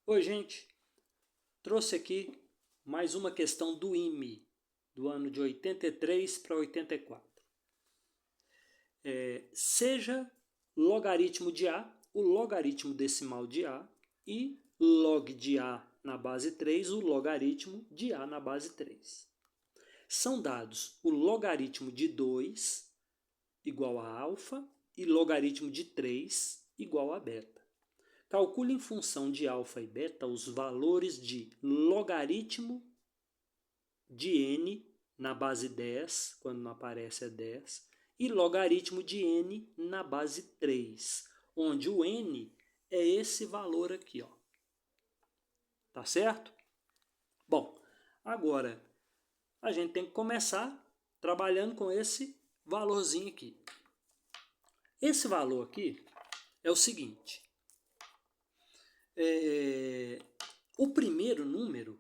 Oi, gente. Trouxe aqui mais uma questão do IME, do ano de 83 para 84. Seja logaritmo de A, o logaritmo decimal de A, e log de A na base 3, o logaritmo de A na base 3. São dados o logaritmo de 2 igual a alfa e logaritmo de 3 igual a beta. Calcule em função de alfa e beta os valores de logaritmo de n na base 10, quando não aparece é 10, e logaritmo de n na base 3, onde o n é esse valor aqui, ó. Tá certo? Bom, agora a gente tem que começar trabalhando com esse valorzinho aqui. Esse valor aqui é o seguinte. O primeiro número,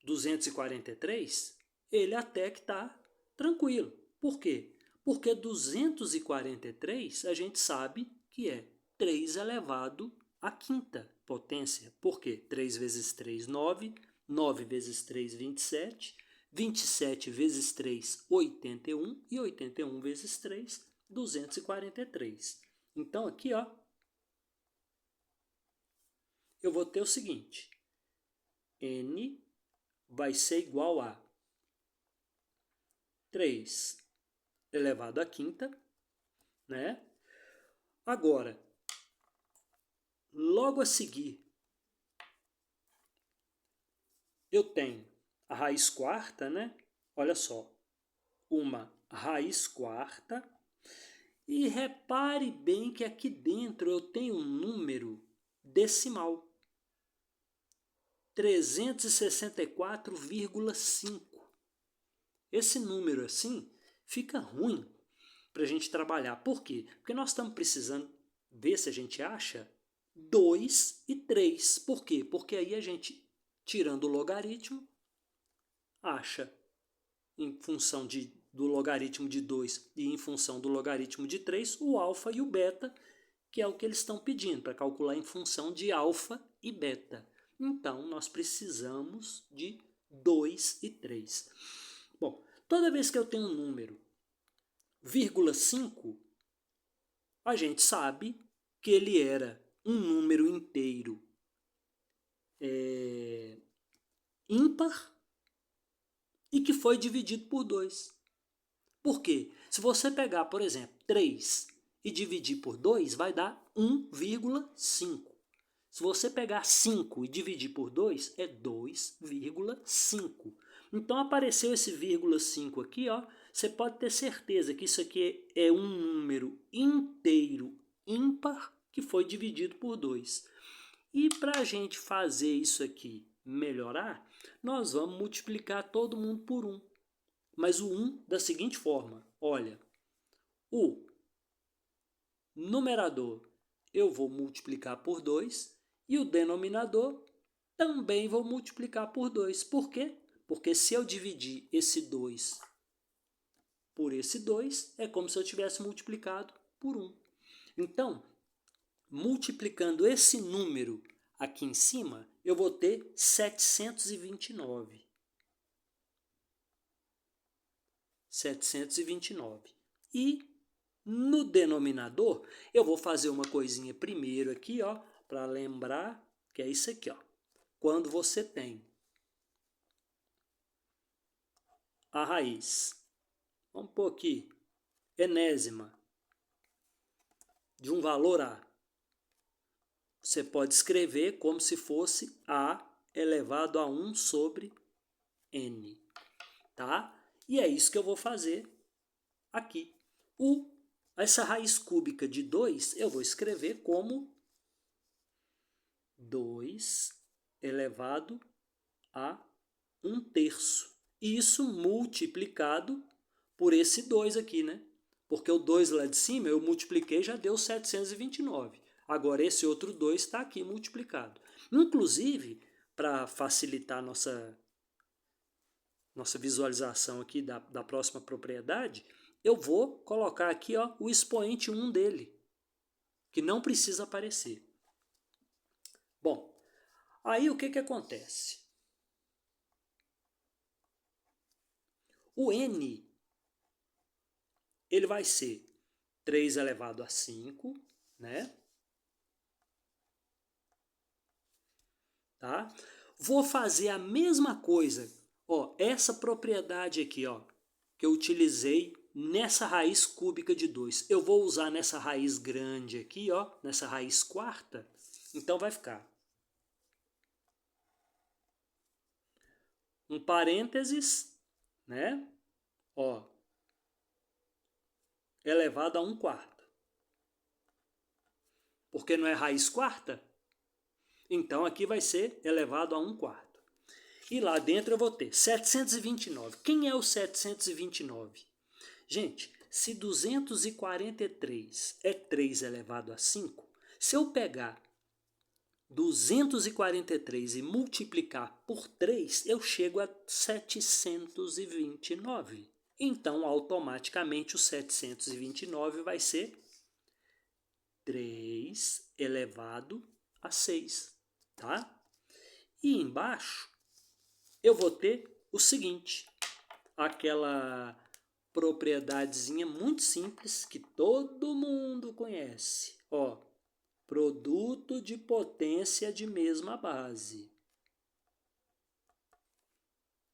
243, ele até que está tranquilo. Por quê? Porque 243 a gente sabe que é 3 elevado à quinta potência. Por quê? 3 vezes 3, 9. 9 vezes 3, 27. 27 vezes 3, 81. E 81 vezes 3, 243. Então aqui, ó, eu vou ter o seguinte. N vai ser igual a 3 elevado à quinta, né? Agora, logo a seguir, eu tenho a raiz quarta, né? Olha só, uma raiz quarta. E repare bem que aqui dentro eu tenho um número decimal. 364,5. Esse número assim fica ruim para a gente trabalhar. Por quê? Porque nós estamos precisando ver se a gente acha 2 e 3. Por quê? Porque aí a gente, tirando o logaritmo, acha em função do logaritmo de 2 e em função do logaritmo de 3, o alfa e o beta, que é o que eles estão pedindo, para calcular em função de alfa e beta. Então, nós precisamos de 2 e 3. Bom, toda vez que eu tenho um número 0,5, a gente sabe que ele era um número inteiro ímpar e que foi dividido por 2. Por quê? Se você pegar, por exemplo, 3 e dividir por 2, vai dar 1,5. Se você pegar 5 e dividir por 2, é 2,5. Então apareceu esse vírgula 5 aqui, ó. Você pode ter certeza que isso aqui é um número inteiro ímpar que foi dividido por 2. E para a gente fazer isso aqui melhorar, nós vamos multiplicar todo mundo por 1. Mas o 1 da seguinte forma, olha, o numerador eu vou multiplicar por 2 e o denominador também vou multiplicar por 2. Por quê? Porque se eu dividir esse 2 por esse 2, é como se eu tivesse multiplicado por 1. Então, multiplicando esse número aqui em cima, eu vou ter 729. 729. E no denominador, eu vou fazer uma coisinha primeiro aqui, ó, para lembrar que é isso aqui, ó. Quando você tem a raiz, vamos pôr aqui, enésima de um valor A, você pode escrever como se fosse A elevado a 1 sobre N, tá? E é isso que eu vou fazer aqui. Essa raiz cúbica de 2, eu vou escrever como 2 elevado a 1/3. Isso multiplicado por esse 2 aqui, né? Porque o 2 lá de cima eu multipliquei já deu 729. Agora esse outro 2 está aqui multiplicado. Inclusive, para facilitar a nossa visualização aqui da próxima propriedade, eu vou colocar aqui, ó, o expoente 1 dele, que não precisa aparecer. Bom, Aí o que acontece? O n ele vai ser 3 elevado a 5, né? Tá? Vou fazer a mesma coisa. Ó, essa propriedade aqui, ó, que eu utilizei nessa raiz cúbica de 2. Eu vou usar nessa raiz grande aqui, ó, nessa raiz quarta. Então vai ficar um parênteses, né? Ó, elevado a 1/4. Porque não é raiz quarta? Então aqui vai ser elevado a 1/4. E lá dentro eu vou ter 729. Quem é o 729? Gente, se 243 é 3 elevado a 5, se eu pegar 243 e multiplicar por 3, eu chego a 729. Então, automaticamente, o 729 vai ser 3 elevado a 6, tá? E embaixo, eu vou ter o seguinte, aquela propriedadezinha muito simples que todo mundo conhece. Ó, produto de potência de mesma base.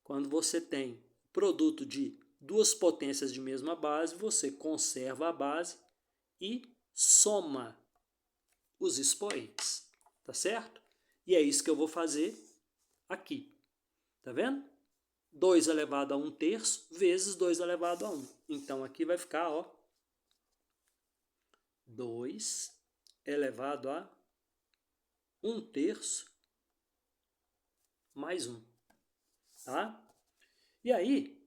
Quando você tem produto de duas potências de mesma base, você conserva a base e soma os expoentes, tá certo? E é isso que eu vou fazer aqui, tá vendo? 2 elevado a 1/3 vezes 2 elevado a 1. Então, aqui vai ficar, ó, 2 elevado a 1/3 mais 1, tá? E aí,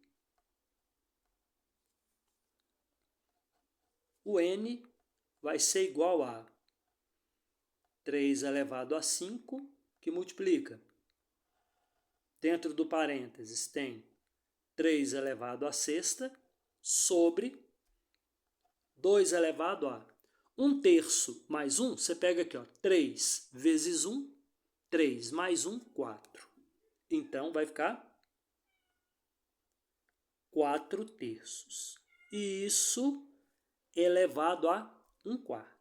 o n vai ser igual a 3 elevado a 5, que multiplica. Dentro do parênteses tem 3 elevado a sexta sobre 2 elevado a 1/3 mais 1, você pega aqui, ó, 3 vezes 1, 3 mais 1, 4. Então, vai ficar 4/3. E isso elevado a 1/4.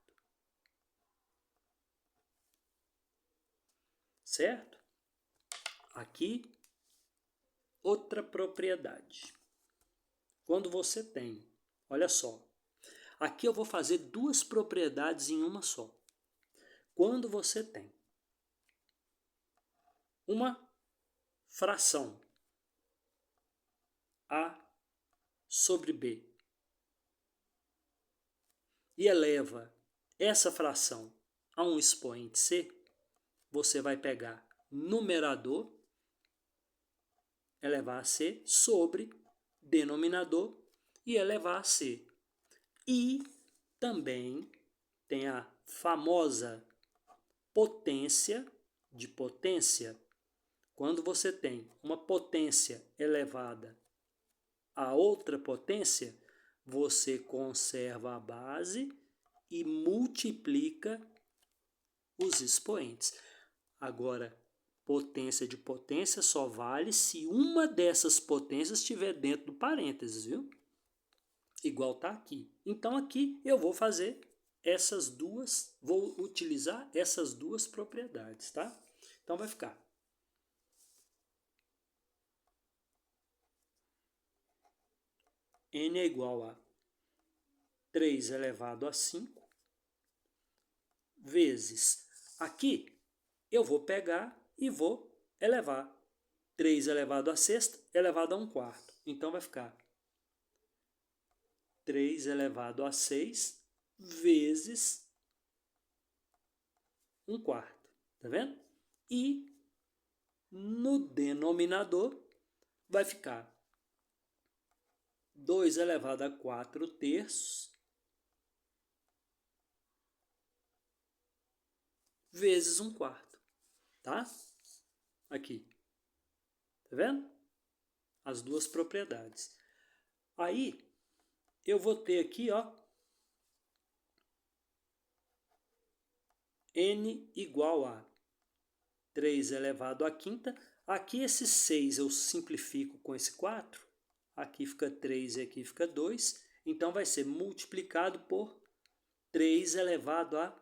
Certo? Aqui, outra propriedade. Quando você tem, olha só, aqui eu vou fazer duas propriedades em uma só. Quando você tem uma fração A sobre B e eleva essa fração a um expoente C, você vai pegar numerador, elevar a C, sobre denominador e elevar a C. E também tem a famosa potência de potência. Quando você tem uma potência elevada a outra potência, você conserva a base e multiplica os expoentes. Agora, potência de potência só vale se uma dessas potências estiver dentro do parênteses, viu? Igual está aqui. Então, aqui eu vou fazer essas duas, vou utilizar essas duas propriedades, tá? Então, vai ficar n é igual a 3 elevado a 5 vezes, aqui eu vou pegar e vou elevar 3 elevado a sexta elevado a 1/4. Então vai ficar 3 elevado a 6 vezes 1/4. Tá vendo? E no denominador vai ficar 2 elevado a 4/3 vezes 1/4. Tá? Aqui. Tá vendo? As duas propriedades. Aí, eu vou ter aqui, ó, n igual a 3 elevado à quinta. Aqui esse 6 eu simplifico com esse 4. Aqui fica 3 e aqui fica 2. Então vai ser multiplicado por 3 elevado a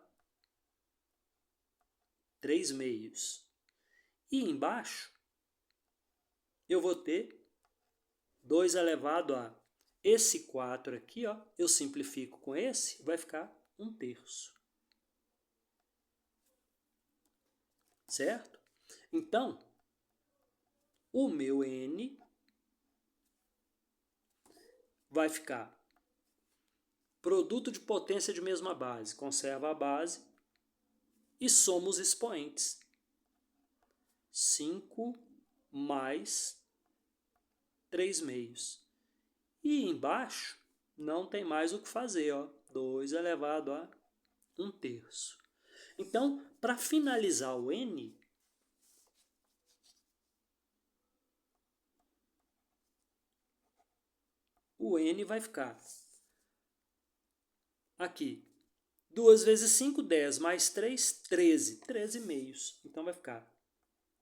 3 meios. E embaixo eu vou ter 2 elevado a esse 4 aqui, ó, eu simplifico com esse, vai ficar 1/3. Certo? Então, o meu n vai ficar produto de potência de mesma base, conserva a base e soma os expoentes. 5 mais 3 meios. E embaixo não tem mais o que fazer, ó, 2 elevado a 1/3. Então, para finalizar o n, o n vai ficar aqui. 2 vezes 5, 10, mais 3, 13. 13 meios. Então vai ficar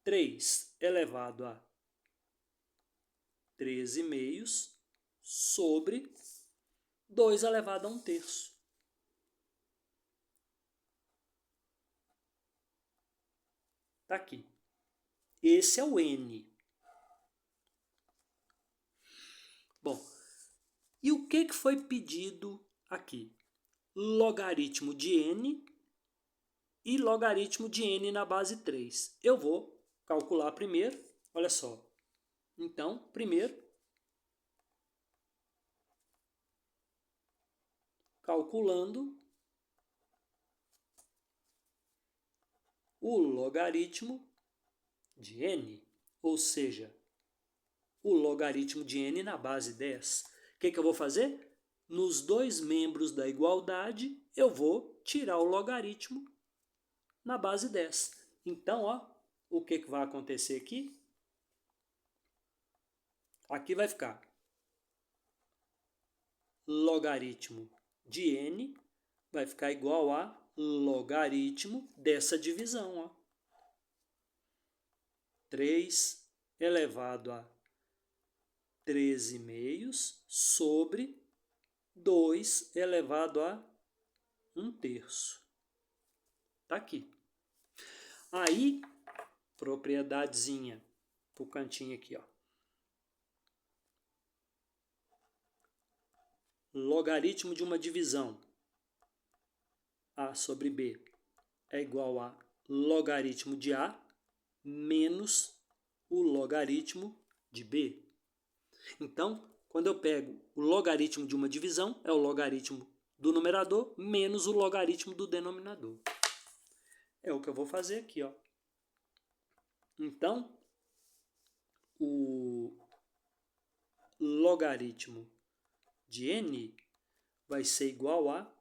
3 elevado a 13 meios sobre 2 elevado a 1/3. Está aqui. Esse é o n. Bom, e o que foi pedido aqui? Logaritmo de n e logaritmo de n na base 3. Eu vou calcular primeiro, olha só. Então, primeiro, calculando o logaritmo de n, ou seja, o logaritmo de n na base 10. O que eu vou fazer? Nos dois membros da igualdade, eu vou tirar o logaritmo na base 10. Então, ó, o que vai acontecer aqui? Aqui vai ficar logaritmo de n vai ficar igual a logaritmo dessa divisão, ó. 3 elevado a 13 meios sobre 2 elevado a 1/3. Tá aqui. Aí, propriedadezinha pro cantinho aqui, ó. Logaritmo de uma divisão, A sobre B, é igual a logaritmo de A menos o logaritmo de B. Então, quando eu pego o logaritmo de uma divisão, é o logaritmo do numerador menos o logaritmo do denominador. É o que eu vou fazer aqui, ó. Então, o logaritmo de n vai ser igual a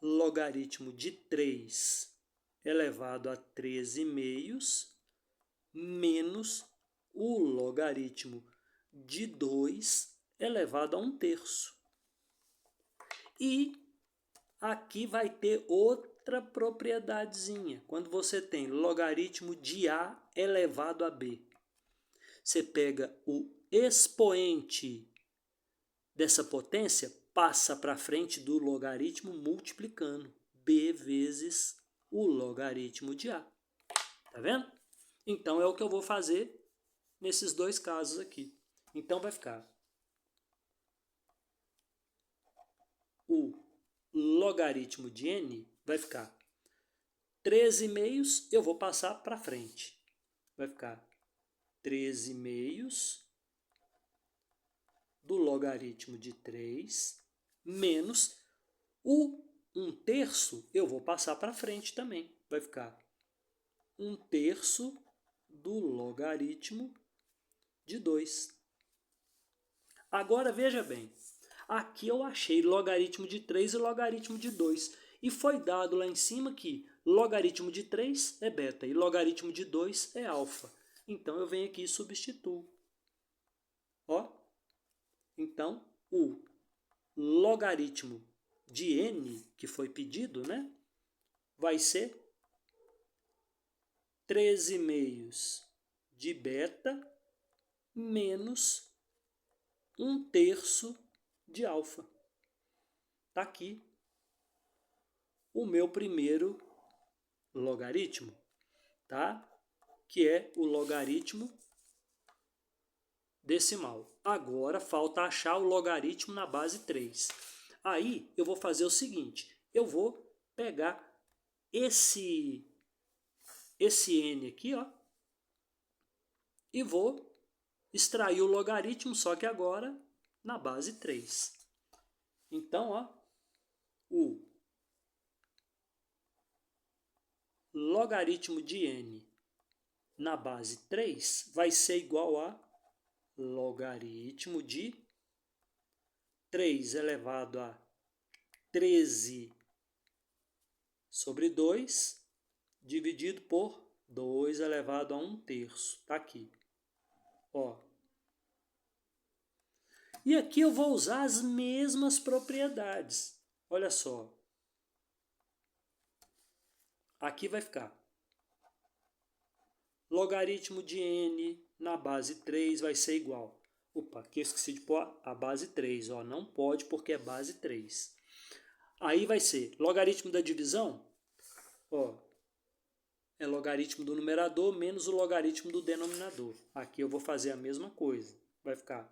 logaritmo de 3 elevado a 13 meios menos o logaritmo de 2 elevado a 1/3. E aqui vai ter outra propriedadezinha. Quando você tem logaritmo de A elevado a B, você pega o expoente dessa potência, passa para frente do logaritmo multiplicando. B vezes o logaritmo de A. Tá vendo? Então, é o que eu vou fazer nesses dois casos aqui. Então, vai ficar o logaritmo de n, vai ficar 13 meios, eu vou passar para frente. Vai ficar 13 meios do logaritmo de 3 menos o 1/3, eu vou passar para frente também. Vai ficar 1/3 do logaritmo de 2. Agora, veja bem. Aqui eu achei logaritmo de 3 e logaritmo de 2. E foi dado lá em cima que logaritmo de 3 é beta e logaritmo de 2 é alfa. Então, eu venho aqui e substituo. Ó. Então, o logaritmo de n, que foi pedido, né, vai ser 13/2 de beta menos 1/3 de alfa. Está aqui o meu primeiro logaritmo, tá? Que é o logaritmo decimal. Agora falta achar o logaritmo na base 3. Aí eu vou fazer o seguinte, eu vou pegar esse n aqui, ó, e vou extrair o logaritmo, só que agora na base 3. Então, ó, o logaritmo de n na base 3 vai ser igual a logaritmo de 3 elevado a 13 sobre 2, dividido por 2 elevado a 1/3. Está aqui. Ó. E aqui eu vou usar as mesmas propriedades. Olha só. Aqui vai ficar logaritmo de n na base 3 vai ser igual. Opa, aqui eu esqueci de pôr a base 3. Ó, não pode porque é base 3. Aí vai ser logaritmo da divisão. Ó, é logaritmo do numerador menos o logaritmo do denominador. Aqui eu vou fazer a mesma coisa. Vai ficar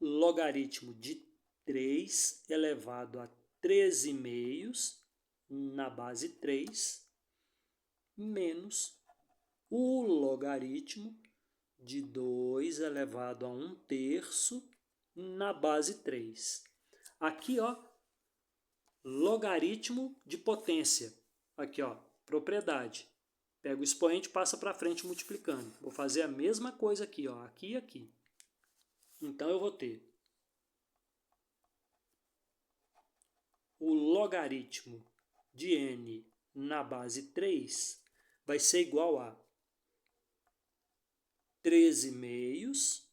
logaritmo de 3 elevado a 13/2 na base 3 menos o logaritmo de 2 elevado a 1/3 na base 3. Aqui, ó, logaritmo de potência. Aqui, ó, propriedade. Pega o expoente e passa para frente multiplicando. Vou fazer a mesma coisa aqui, ó, aqui e aqui. Então, eu vou ter o logaritmo de n na base 3 vai ser igual a 13/2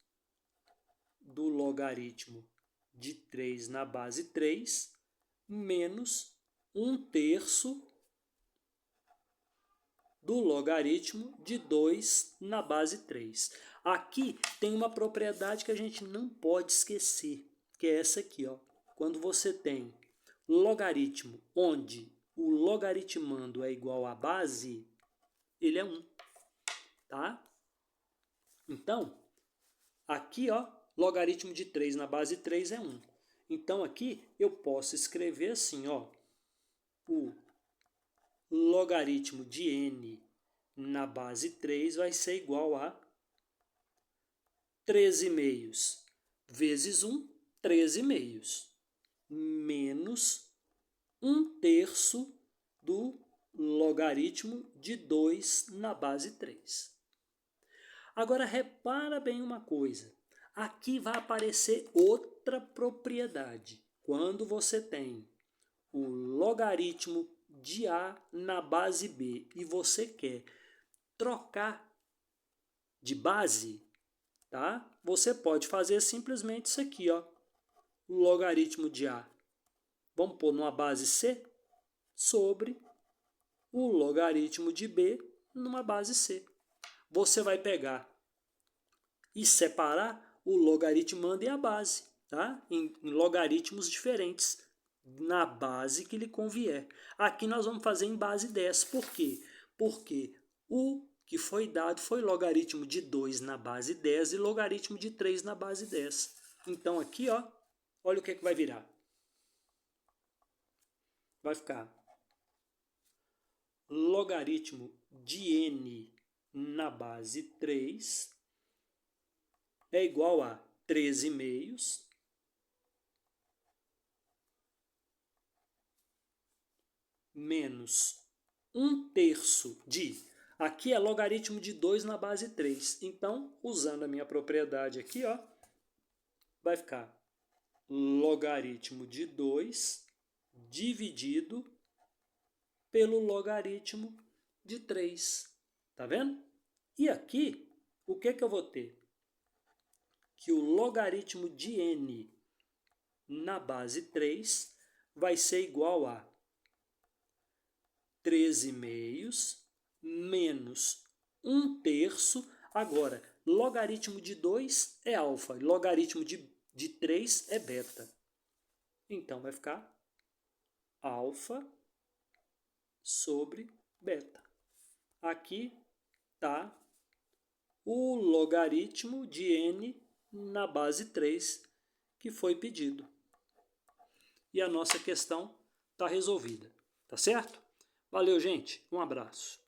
do logaritmo de 3 na base 3 menos 1/3 do logaritmo de 2 na base 3. Aqui tem uma propriedade que a gente não pode esquecer, que é essa aqui, ó. Quando você tem logaritmo onde o logaritmando é igual à base, ele é 1, tá? Então, aqui, ó, logaritmo de 3 na base 3 é 1. Então, aqui eu posso escrever assim, ó, o logaritmo de n na base 3 vai ser igual a 13/2 vezes 1, 13/2, menos 1/3 do logaritmo de 2 na base 3. Agora, repara bem uma coisa. Aqui vai aparecer outra propriedade. Quando você tem o logaritmo de A na base B e você quer trocar de base, tá? Você pode fazer simplesmente isso aqui, ó. O logaritmo de A, vamos pôr numa base C, sobre o logaritmo de B numa base C. Você vai pegar e separar o logaritmando e a base, tá? Em logaritmos diferentes, na base que lhe convier. Aqui nós vamos fazer em base 10. Por quê? Porque o que foi dado foi logaritmo de 2 na base 10 e logaritmo de 3 na base 10. Então aqui, ó, olha o que vai virar. Vai ficar logaritmo de n na base 3 é igual a 13/2 menos 1/3 de... Aqui é logaritmo de 2 na base 3. Então, usando a minha propriedade aqui, ó, vai ficar logaritmo de 2 dividido pelo logaritmo de 3. Tá vendo? E aqui, o que eu vou ter? Que o logaritmo de n na base 3 vai ser igual a 13/2 menos 1/3. Agora, logaritmo de 2 é alfa, logaritmo de 3 é beta. Então, vai ficar alfa sobre beta. Aqui está o logaritmo de n na base 3 que foi pedido. E a nossa questão está resolvida. Tá certo? Valeu, gente. Um abraço.